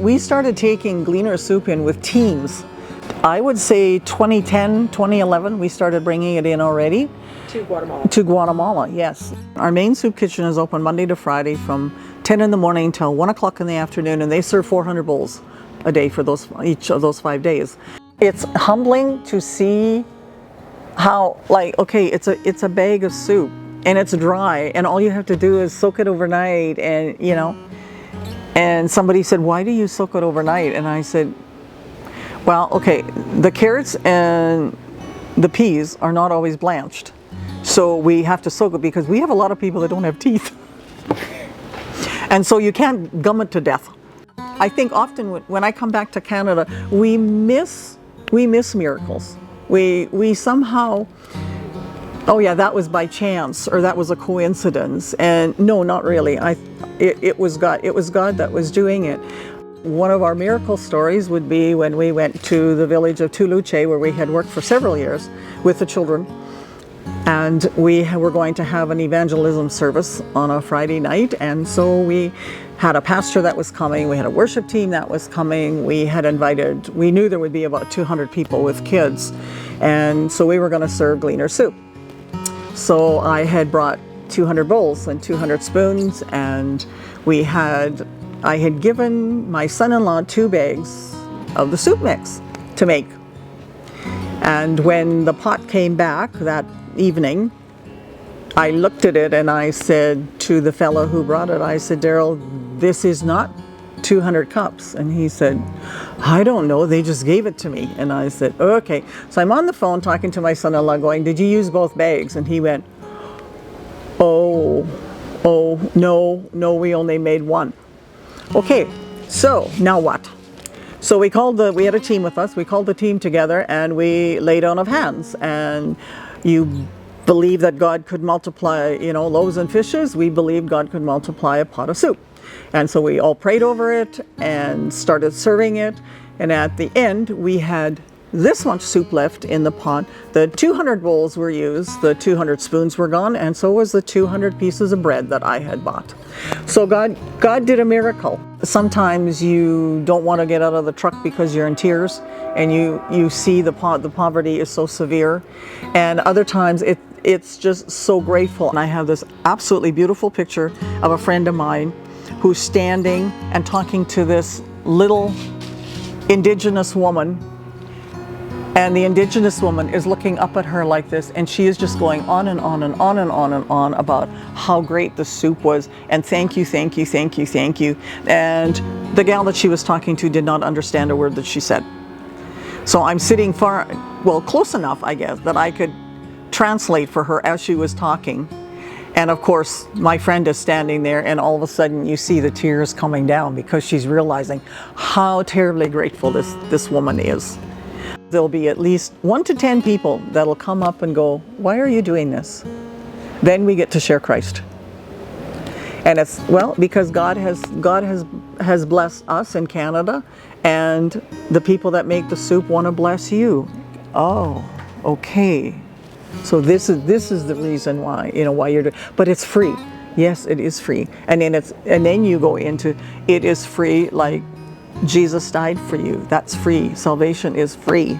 we started taking Gleaner soup in with teams. I would say 2010, 2011, we started bringing it in already. To Guatemala. To Guatemala, yes. Our main soup kitchen is open Monday to Friday from 10 in the morning till 1 o'clock in the afternoon, and they serve 400 bowls a day for each of those 5 days. It's humbling to see how, like, okay, it's a bag of soup and it's dry, and all you have to do is soak it overnight, and you know. And somebody said, "Why do you soak it overnight?" And I said, well, okay, the carrots and the peas are not always blanched. So we have to soak it because we have a lot of people that don't have teeth. And so you can't gum it to death. I think often when I come back to Canada, we miss miracles. We somehow, oh yeah, that was by chance, or that was a coincidence. And no, not really. It was God. It was God that was doing it. One of our miracle stories would be when we went to the village of Tuluche, where we had worked for several years with the children. And we were going to have an evangelism service on a Friday night. And so we had a pastor that was coming. We had a worship team that was coming. We knew there would be about 200 people with kids. And so we were going to serve Gleaner soup. So I had brought 200 bowls and 200 spoons, and I had given my son-in-law 2 bags of the soup mix to make. And when the pot came back that evening, I looked at it and I said to the fellow who brought it, I said, "Daryl, this is not 200 cups." And he said, "I don't know, they just gave it to me." And I said, "Okay." So I'm on the phone talking to my son-in-law going, "Did you use both bags?" And he went, oh, no, we only made one. Okay, so now what? So we had a team with us. We called the team together and we laid on of hands. And you believe that God could multiply, loaves and fishes. We believed God could multiply a pot of soup. And so we all prayed over it and started serving it. And at the end, we had this much soup left in the pot. The 200 bowls were used, the 200 spoons were gone, and so was the 200 pieces of bread that I had bought. So God did a miracle. Sometimes you don't want to get out of the truck because you're in tears and you see the poverty is so severe. And other times it's just so grateful. And I have this absolutely beautiful picture of a friend of mine who's standing and talking to this little Indigenous woman. And the Indigenous woman is looking up at her like this, and she is just going on and on and on and on and on about how great the soup was, and thank you, thank you, thank you, thank you. And the gal that she was talking to did not understand a word that she said. So I'm sitting close enough, I guess, that I could translate for her as she was talking. And of course, my friend is standing there, and all of a sudden you see the tears coming down because she's realizing how terribly grateful this woman is. There'll be at least 1 to 10 people that'll come up and go, "Why are you doing this?" Then we get to share Christ. And it's, because God has blessed us in Canada, and the people that make the soup want to bless you. Oh, okay. So this is the reason why, why you're doing, but it's free. Yes, it is free. And then you go into, it is free, like Jesus died for you. That's free. Salvation is free.